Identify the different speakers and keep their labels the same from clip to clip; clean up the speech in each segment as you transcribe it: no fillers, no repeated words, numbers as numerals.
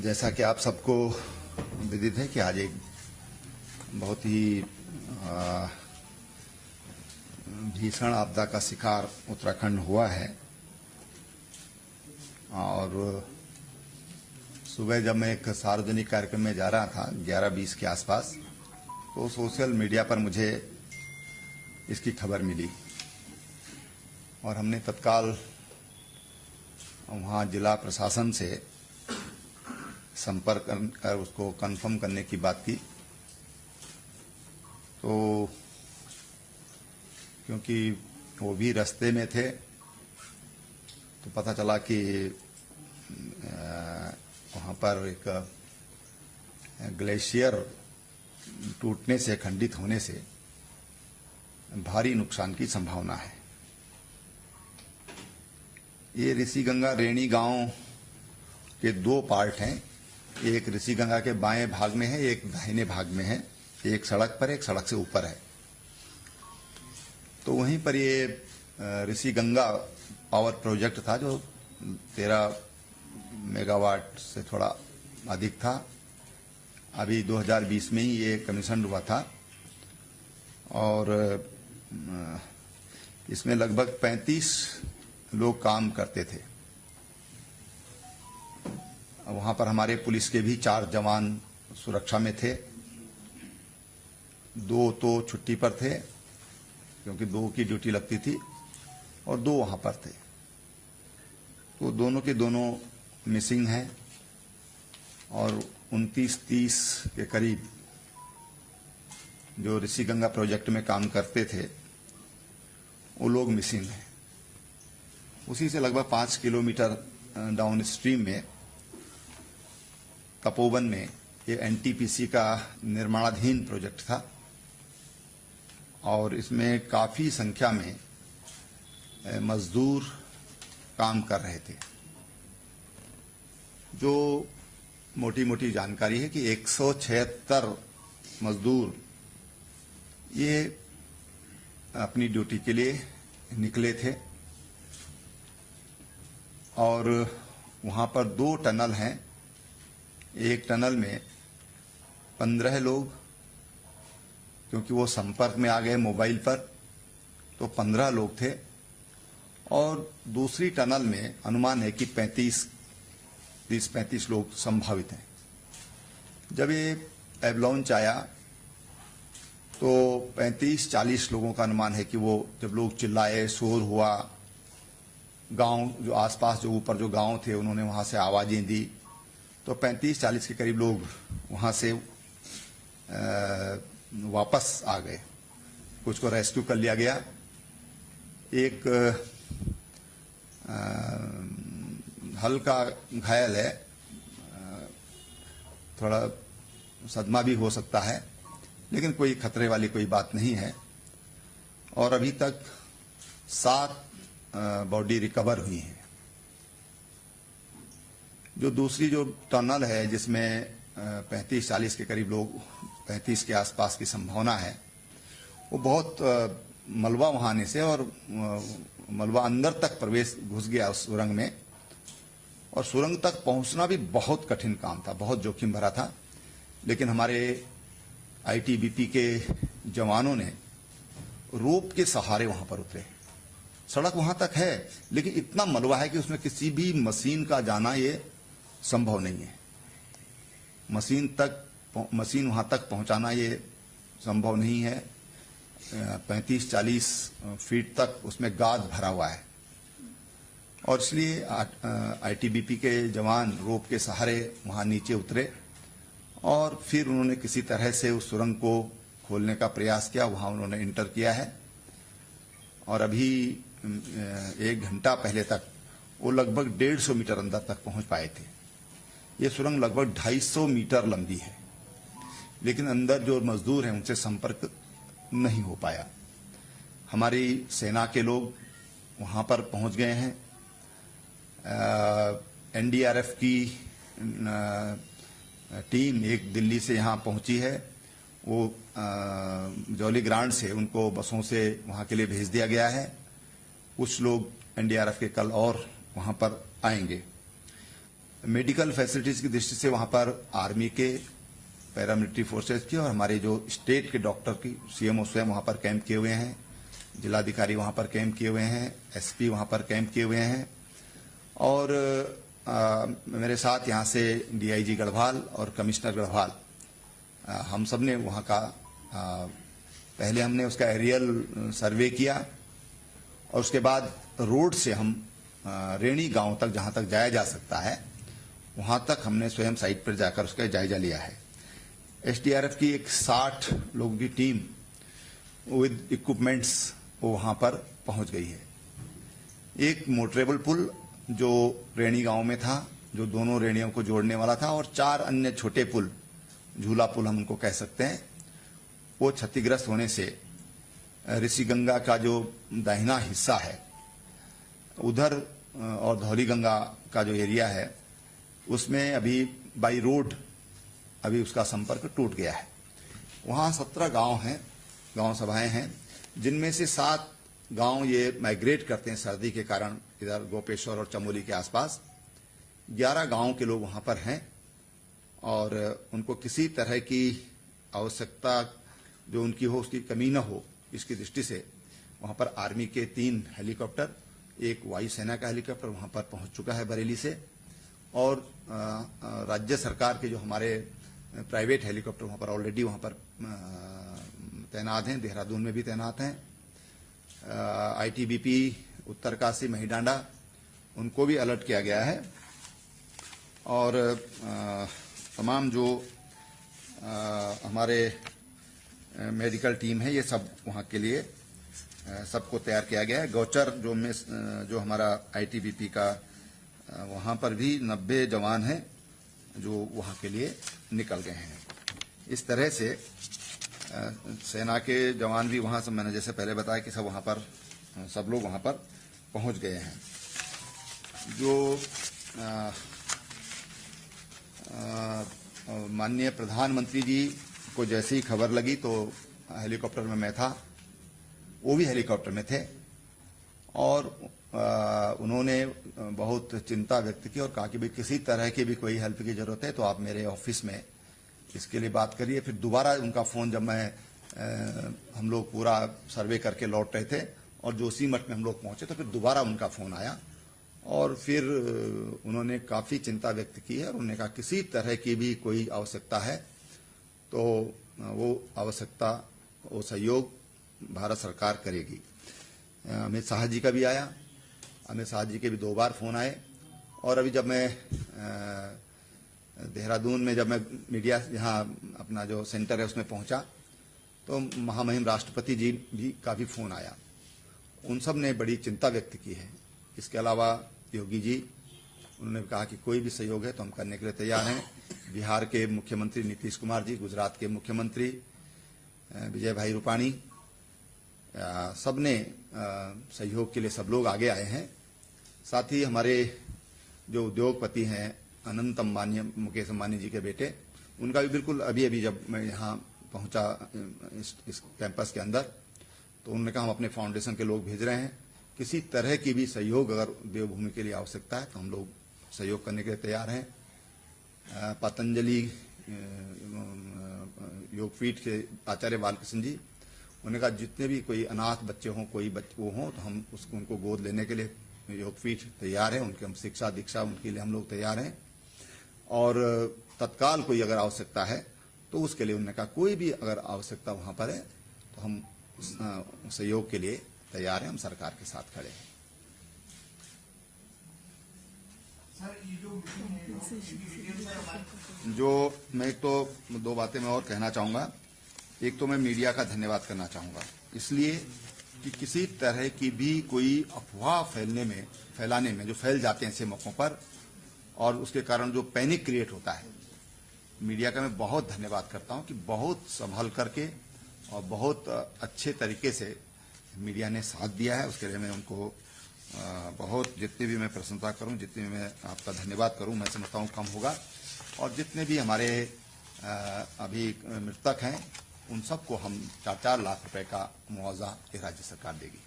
Speaker 1: जैसा कि आप सबको विदित है कि आज एक बहुत ही भीषण आपदा का शिकार उत्तराखंड हुआ है। और सुबह जब मैं एक सार्वजनिक कार्यक्रम में जा रहा था 11:20 के आसपास, तो सोशल मीडिया पर मुझे इसकी खबर मिली और हमने तत्काल वहाँ जिला प्रशासन से संपर्क कर उसको कंफर्म करने की बात की। तो क्योंकि वो भी रास्ते में थे तो पता चला कि वहाँ पर एक ग्लेशियर टूटने से, खंडित होने से भारी नुकसान की संभावना है। ये ऋषिगंगा रेणी गांव के दो पार्ट हैं। एक ऋषिगंगा के बाएं भाग में है, एक दाहिने भाग में है। एक सड़क पर, एक सड़क से ऊपर है। तो वहीं पर ये ऋषिगंगा पावर प्रोजेक्ट था जो 13 मेगावाट से थोड़ा अधिक था। अभी 2020 में ही ये कमीशन हुआ था और इसमें लगभग 35 लोग काम करते थे। वहां पर हमारे पुलिस के भी 4 जवान सुरक्षा में थे। 2 तो छुट्टी पर थे क्योंकि 2 की ड्यूटी लगती थी और 2 वहां पर थे। तो दोनों के दोनों मिसिंग हैं और 29-30 के करीब जो ऋषिगंगा प्रोजेक्ट में काम करते थे वो लोग मिसिंग हैं। उसी से लगभग 5 किलोमीटर डाउन स्ट्रीम में तपोवन में ये एनटीपीसी का निर्माणाधीन प्रोजेक्ट था और इसमें काफी संख्या में मजदूर काम कर रहे थे। जो मोटी मोटी जानकारी है कि 176 मजदूर ये अपनी ड्यूटी के लिए निकले थे और वहां पर 2 टनल हैं। एक टनल में 15 लोग, क्योंकि वो संपर्क में आ गए मोबाइल पर, तो 15 लोग थे। और दूसरी टनल में अनुमान है कि 30-35 लोग संभावित हैं। जब ये एवलांच आया तो 35-40 लोगों का अनुमान है कि वो जब लोग चिल्लाए, शोर हुआ, गांव जो आसपास जो ऊपर जो गांव थे उन्होंने वहां से आवाजें दी, तो 35-40 के करीब लोग वहां से वापस आ गए। कुछ को रेस्क्यू कर लिया गया। एक हल्का घायल है, थोड़ा सदमा भी हो सकता है, लेकिन कोई खतरे वाली कोई बात नहीं है। और अभी तक 7 बॉडी रिकवर हुई हैं। जो दूसरी जो टनल है जिसमें 35-40 के करीब लोग, 35 के आसपास की संभावना है, वो बहुत मलबा वहां आने से और मलबा अंदर तक प्रवेश घुस गया उस सुरंग में और सुरंग तक पहुंचना भी बहुत कठिन काम था, बहुत जोखिम भरा था। लेकिन हमारे आईटीबीपी के जवानों ने रोप के सहारे वहां पर उतरे। सड़क वहां तक है लेकिन इतना मलबा है कि उसमें किसी भी मशीन का जाना ये संभव नहीं है। मशीन वहां तक पहुंचाना ये संभव नहीं है। 35-40 फीट तक उसमें गाद भरा हुआ है और इसलिए आईटीबीपी के जवान रोप के सहारे वहां नीचे उतरे और फिर उन्होंने किसी तरह से उस सुरंग को खोलने का प्रयास किया। वहां उन्होंने इंटर किया है और अभी 1 घंटा पहले तक वो लगभग 150 मीटर अंदर तक पहुंच पाए थे। ये सुरंग लगभग 250 मीटर लंबी है, लेकिन अंदर जो मजदूर हैं उनसे संपर्क नहीं हो पाया। हमारी सेना के लोग वहां पर पहुंच गए हैं। एनडीआरएफ की टीम एक दिल्ली से यहां पहुंची है। वो जौली ग्रांट से उनको बसों से वहां के लिए भेज दिया गया है। कुछ लोग एनडीआरएफ के कल और वहां पर आएंगे। मेडिकल फैसिलिटीज की दृष्टि से वहां पर आर्मी के, पैरामिलिट्री फोर्सेज की और हमारे जो स्टेट के डॉक्टर की सीएमओ स्वयं वहां पर कैंप किए हुए हैं, जिलाधिकारी वहां पर कैंप किए हुए हैं, एसपी वहां पर कैंप किए हुए हैं और मेरे साथ यहाँ से डीआईजी गढ़वाल और कमिश्नर गढ़वाल हम सब ने वहाँ का पहले हमने उसका एरियल सर्वे किया और उसके बाद रोड से हम रेणी गांव तक जहां तक जाया जा सकता है वहां तक हमने स्वयं साइट पर जाकर उसका जायजा लिया है। एसडीआरएफ की एक 60 लोगों की टीम विद इक्विपमेंट्स वो वहां पर पहुंच गई है। एक मोटरेबल पुल जो रेणी गांव में था, जो दोनों रेणियों को जोड़ने वाला था, और 4 अन्य छोटे पुल, झूला पुल हम उनको कह सकते हैं, वो क्षतिग्रस्त होने से ऋषिगंगा का जो दाहिना हिस्सा है उधर और धौली गंगा का जो एरिया है उसमें अभी बाई रोड अभी उसका संपर्क टूट गया है। वहां 17 गांव हैं, गांव सभाएं हैं, जिनमें से 7 गांव ये माइग्रेट करते हैं सर्दी के कारण इधर गोपेश्वर और चमोली के आसपास। 11 गांव के लोग वहां पर हैं और उनको किसी तरह की आवश्यकता जो उनकी हो उसकी कमी न हो इसकी दृष्टि से वहां पर आर्मी के 3 हेलीकॉप्टर, एक वायुसेना का हेलीकॉप्टर वहां पर पहुंच चुका है बरेली से, और राज्य सरकार के जो हमारे प्राइवेट हेलीकॉप्टर वहां पर ऑलरेडी वहां पर तैनात हैं, देहरादून में भी तैनात हैं। आईटीबीपी उत्तरकाशी महिडांडा उनको भी अलर्ट किया गया है और तमाम जो हमारे मेडिकल टीम है ये सब वहां के लिए सबको तैयार किया गया है। गौचर जो हमारा आईटीबीपी का वहां पर भी 90 जवान हैं जो वहां के लिए निकल गए हैं। इस तरह से सेना के जवान भी वहां से, मैंने जैसे पहले बताया कि सब लोग वहां पर पहुंच गए हैं। जो माननीय प्रधानमंत्री जी को जैसी ही खबर लगी तो हेलीकॉप्टर में मैं था, वो भी हेलीकॉप्टर में थे और उन्होंने बहुत चिंता व्यक्त की और कहा कि भाई किसी तरह की भी कोई हेल्प की जरूरत है तो आप मेरे ऑफिस में इसके लिए बात करिए। फिर दोबारा उनका फोन, जब हम लोग पूरा सर्वे करके लौट रहे थे और जोशीमठ में हम लोग पहुंचे तो फिर दोबारा उनका फोन आया और फिर उन्होंने काफी चिंता व्यक्त की है और उन्होंने कहा किसी तरह की भी कोई आवश्यकता है तो वो आवश्यकता, वो सहयोग भारत सरकार करेगी। अमित शाह जी का भी आया, अमित शाह जी के भी 2 बार फोन आए और अभी जब मैं देहरादून में जब मैं मीडिया यहाँ अपना जो सेंटर है उसमें पहुंचा तो महामहिम राष्ट्रपति जी भी का भी फोन आया। उन सब ने बड़ी चिंता व्यक्त की है। इसके अलावा योगी जी, उन्होंने कहा कि कोई भी सहयोग है तो हम करने के लिए तैयार हैं। बिहार के मुख्यमंत्री नीतीश कुमार जी, गुजरात के मुख्यमंत्री विजय भाई रूपाणी, सब ने सहयोग के लिए सब लोग आगे आए हैं। साथ ही हमारे जो उद्योगपति हैं अनंत अंबानी, मुकेश अंबानी जी के बेटे, उनका भी बिल्कुल अभी जब मैं यहाँ पहुंचा इस कैंपस के अंदर तो उन्होंने कहा हम अपने फाउंडेशन के लोग भेज रहे हैं, किसी तरह की भी सहयोग अगर देवभूमि के लिए आवश्यकता है तो हम लोग सहयोग करने के लिए तैयार हैं। पतंजलि योगपीठ के आचार्य बालकृष्ण जी, उन्होंने कहा जितने भी कोई अनाथ बच्चे हों, कोई वो हों तो हम उनको गोद लेने के लिए योगपीठ तैयार है, उनके हम शिक्षा दीक्षा उनके लिए हम लोग तैयार हैं। और तत्काल कोई अगर आवश्यकता है तो उसके लिए उन्होंने कहा कोई भी अगर आवश्यकता वहां पर है तो हम सहयोग के लिए तैयार हैं, हम सरकार के साथ खड़े हैं। जो मैं तो 2 बातें मैं और कहना चाहूंगा। एक तो मैं मीडिया का धन्यवाद करना चाहूंगा इसलिए कि किसी तरह की भी कोई अफवाह फैलाने में जो फैल जाते हैं ऐसे मौकों पर और उसके कारण जो पैनिक क्रिएट होता है, मीडिया का मैं बहुत धन्यवाद करता हूं कि बहुत संभल करके और बहुत अच्छे तरीके से मीडिया ने साथ दिया है। उसके लिए मैं उनको बहुत, जितनी भी मैं प्रशंसा करूं, जितनी भी मैं आपका धन्यवाद करूं, मैं समझता हूं कम होगा। और जितने भी हमारे अभी मृतक हैं उन सबको हम 4-4 लाख रुपए का मुआवजा राज्य सरकार देगी।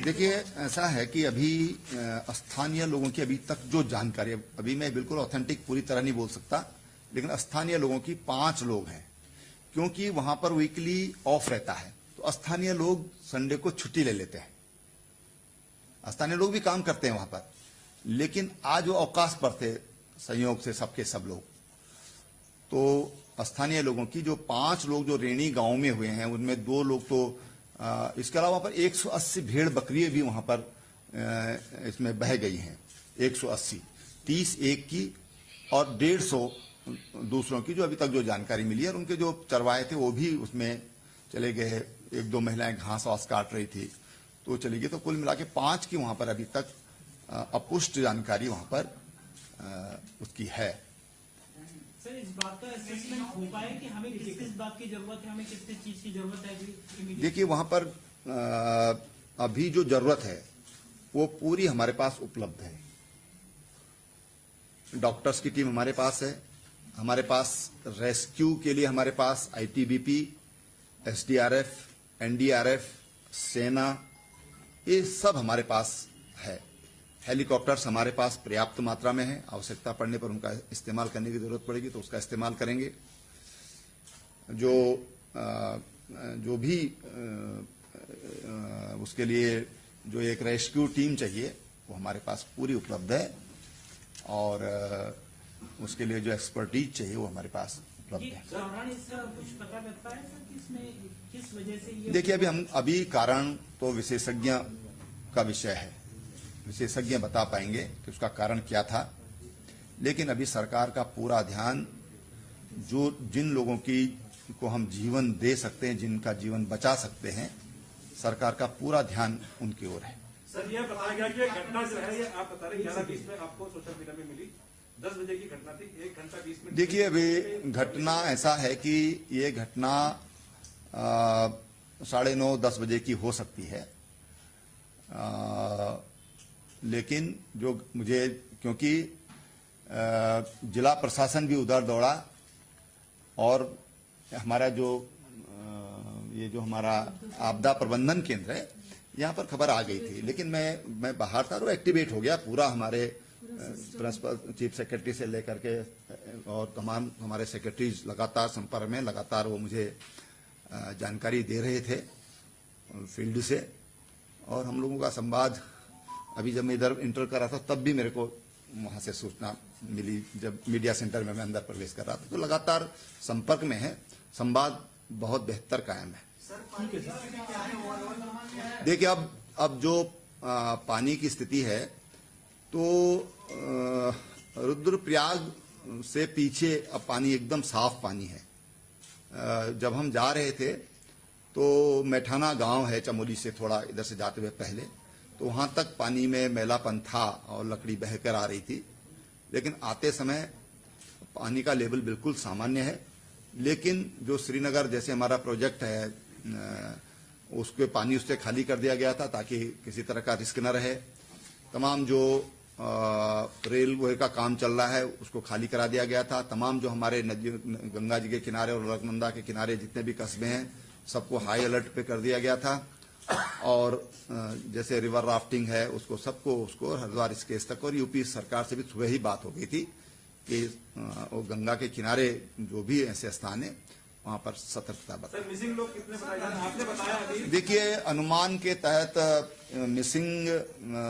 Speaker 1: देखिए, ऐसा है कि अभी स्थानीय लोगों की अभी तक जो जानकारी, अभी मैं बिल्कुल ऑथेंटिक पूरी तरह नहीं बोल सकता, लेकिन स्थानीय लोगों की 5 लोग हैं, क्योंकि वहां पर वीकली ऑफ रहता है, तो स्थानीय लोग संडे को छुट्टी ले लेते हैं। स्थानीय लोग भी काम करते हैं वहां पर, लेकिन आज वो अवकाश पर थे संयोग से सबके सब लोग। तो स्थानीय लोगों की जो 5 लोग जो रेणी गांव में हुए हैं, उनमें 2 लोग तो इसके अलावा वहां पर 180 भेड़ बकरियां भी वहां पर इसमें बह गई हैं। 180, 30 एक की और 150 दूसरों की, जो अभी तक जो जानकारी मिली है। और उनके जो चरवाए थे वो भी उसमें चले गए। 1-2 महिलाएं घास वास काट रही थी तो चली गई। तो कुल मिला के 5 की वहां पर अभी तक अपुष्ट जानकारी वहां पर उसकी है।
Speaker 2: सर, इस बात का असेसमेंट हो पाए कि हमें किस बात की जरूरत है, हमें किस चीज की जरूरत है?
Speaker 1: देखिए, वहां पर अभी जो जरूरत है वो पूरी हमारे पास उपलब्ध है। डॉक्टर्स की टीम हमारे पास है, हमारे पास रेस्क्यू के लिए हमारे पास आईटीबीपी, एसडीआरएफ, एनडीआरएफ, सेना, ये सब हमारे पास है। हेलीकॉप्टर्स हमारे पास पर्याप्त मात्रा में है। आवश्यकता पड़ने पर उनका इस्तेमाल करने की जरूरत पड़ेगी तो उसका इस्तेमाल करेंगे। जो भी उसके लिए जो एक रेस्क्यू टीम चाहिए वो हमारे पास पूरी उपलब्ध है, और उसके लिए जो एक्सपर्टीज चाहिए वो हमारे पास उपलब्ध है।
Speaker 2: कुछ पता लगता है सर कि इसमें किस वजह से ये?
Speaker 1: देखिए, अभी कारण तो विशेषज्ञ का विषय है, विशेषज्ञ बता पाएंगे कि उसका कारण क्या था। लेकिन अभी सरकार का पूरा ध्यान जिन लोगों को हम जीवन दे सकते हैं, जिनका जीवन बचा सकते हैं, सरकार का पूरा ध्यान उनकी ओर है।
Speaker 3: सर, यह बताया गया कि घटना जो है ये आप बता रहे 11:20 में आपको सोशल मीडिया में मिली। 10 बजे की घटना थी, 1 घंटा 20 मिनट।
Speaker 1: देखिए, अभी घटना ऐसा है कि ये घटना 9:30-10 बजे की हो सकती है। लेकिन जो मुझे, क्योंकि जिला प्रशासन भी उधर दौड़ा और हमारा ये जो हमारा आपदा प्रबंधन केंद्र है, यहाँ पर खबर आ गई थी। लेकिन मैं बाहर था और एक्टिवेट हो गया पूरा। हमारे प्रिंसिपल चीफ सेक्रेटरी से लेकर के और तमाम हमारे सेक्रेटरीज लगातार संपर्क में, लगातार वो मुझे जानकारी दे रहे थे फील्ड से। और हम लोगों का संवाद, अभी जब मैं इधर इंटर कर रहा था तब भी मेरे को वहां से सूचना मिली, जब मीडिया सेंटर में मैं अंदर प्रवेश कर रहा था। तो लगातार संपर्क में है, संवाद बहुत बेहतर कायम है। देखिए, अब जो पानी की स्थिति है, तो रुद्रप्रयाग से पीछे अब पानी एकदम साफ पानी है। जब हम जा रहे थे तो मैठाना गांव है चमोली से थोड़ा इधर से जाते हुए पहले, तो वहां तक पानी में मैलापन था और लकड़ी बहकर आ रही थी। लेकिन आते समय पानी का लेवल बिल्कुल सामान्य है। लेकिन जो श्रीनगर जैसे हमारा प्रोजेक्ट है, उसके पानी उससे खाली कर दिया गया था ताकि किसी तरह का रिस्क न रहे। तमाम जो रेलवे का काम चल रहा है उसको खाली करा दिया गया था। तमाम जो हमारे नदी, गंगा जी के किनारे और अलकनंदा के किनारे जितने भी कस्बे हैं, सबको हाई अलर्ट पे कर दिया गया था। और जैसे रिवर राफ्टिंग है उसको हरिद्वार स्केच तक, और यूपी सरकार से भी सुबह ही बात हो गई थी कि वो गंगा के किनारे जो भी ऐसे स्थान है वहां पर सतर्कता बताएं।
Speaker 3: सर, मिसिंग लोग कितने बताए जा रहे हैं? आपने बताया अभी।
Speaker 1: देखिए, अनुमान के तहत मिसिंग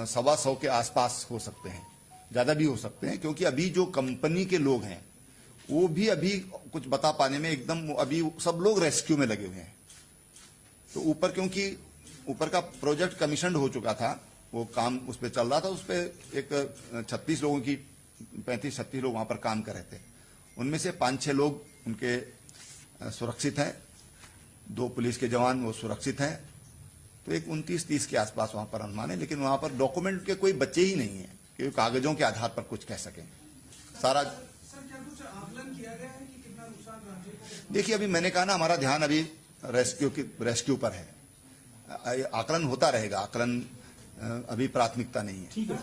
Speaker 1: 125 के आसपास हो सकते हैं, ज्यादा भी हो सकते हैं, क्योंकि अभी जो कंपनी के लोग हैं वो भी अभी कुछ बता पाने में एकदम, अभी सब लोग रेस्क्यू में लगे हुए हैं। तो ऊपर, क्योंकि ऊपर का प्रोजेक्ट कमीशन हो चुका था, वो काम उस पर चल रहा था। उस पर एक 36 लोगों की 35-36 लोग वहां पर काम कर रहे थे। उनमें से 5-6 लोग उनके सुरक्षित हैं, 2 पुलिस के जवान वो सुरक्षित हैं। तो एक 29-30 के आसपास वहां पर अनुमान है। लेकिन वहां पर डॉक्यूमेंट के कोई बच्चे ही नहीं है कि कागजों के आधार पर कुछ कह सकें। सारा देखिए, अभी मैंने कहा ना, हमारा ध्यान अभी रेस्क्यू पर है। आकलन होता रहेगा, आकलन अभी प्राथमिकता नहीं है।
Speaker 2: ठीक है।